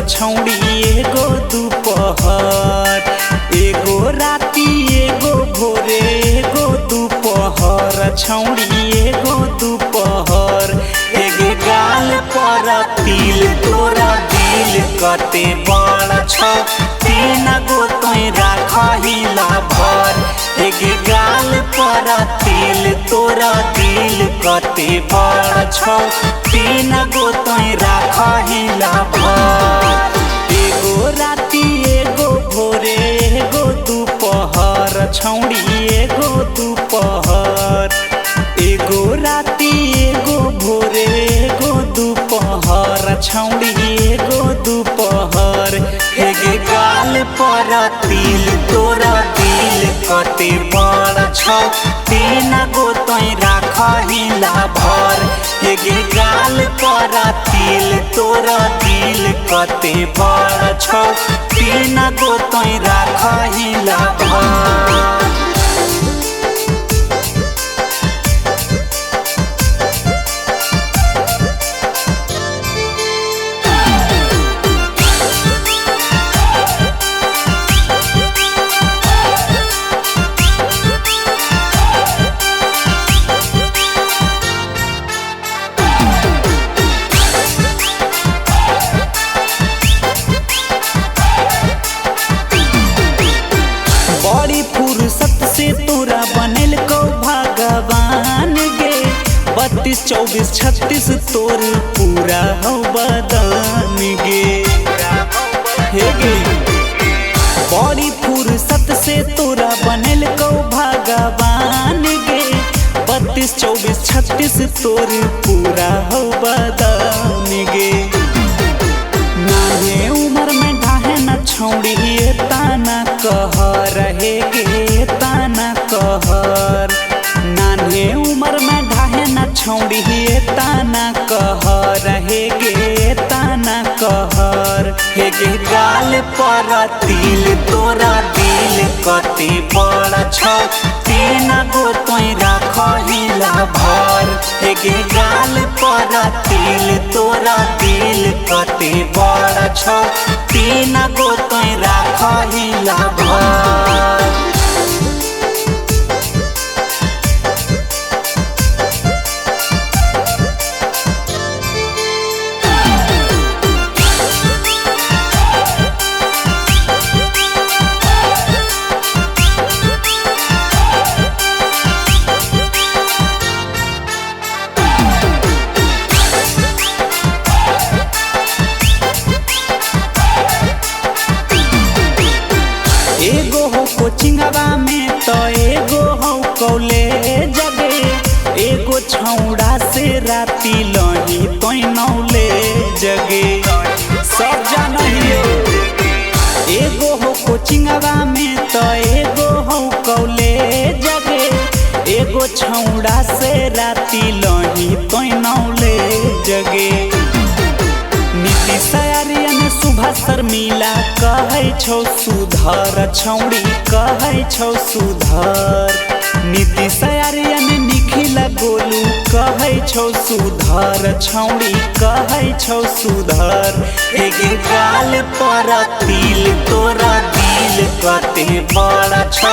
छौड़ी एगो दोपहर, एगो राती एगो भोरे एगो दोपहर छौड़ी एगो दोपहर। एगे गाल पर तिल तोरा दिल कते बड़ छ, तीन गो तोय राखहिला भर। एगे गाल पर तिल तोरा दिल कते बड़ छ, तीन गो तोय राखहिला भर। एगो राती एगो भोरे एगो दोपहर छौड़ी एगो दोपहर, एगो राती एगो भोरे एगो दोपहर छौड़ी एगो दोपहर। एगे गाल पर तिल तोरा दिल कते बड़ छ, तीन गो तोय राखहिला भर। एगे गाल पर तिल तोरा दिल कते बड़ छ, तीन गो तोय राखहिला भर। बड़ी फुर्सत से तोरा बनल को भगवान गे, 32 24 36 तोर पूरा हो बदन गे। हे गे बड़ी फुर्सत से तोरा बनल को भगवान गे, 32 24 36 तोर पूरा हो बदन गे। नाने उम्र में ढाहे न छौड़ी ताना कहर हे गे ताना कहर। नाने उम्र में ढाहे न छौड़ी ताना कहर हे गे ताना कहर। हे गे गाल पर तिल तोरा दिल कते बड़ छ, तीन गो तोय राखहिला भर। हे गे गाल पर तिल तोरा दिल कते बड़ छ, तीन गो तोय राखहिला भर। एगो हो कोचिंगवा में तो एगो हो कॉलेज गे, एगो छौड़ा से राती लही तोय नौले जगे सब जानहिए। एगो हो कोचिंगवा में तो एगो हो कॉलेज गे, एगो छौड़ा से राती लही तोय नौले जगे। नीतीश आर्यन सुभाष शर्मिला कहै छौ सुधर छौड़ी कहै छौ सुधर। नीतीश आर्यन निखिल गोलू कहै छौ सुधर छौड़ी कहै छौ सुधर। एगे गाल पर तिल तोरा दिल कते बड़ छ,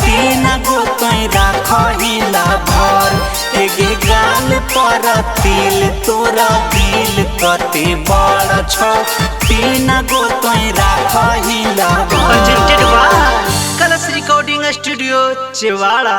तीन गो तोय राखहिला भर। एगे गाल पर तिल तोरा दिल कते बड़ छ, तीन गो तोय राखहिला भर। प्रेजेंटेड बाय कलश रिकॉर्डिंग स्टूडियो चेवाड़ा।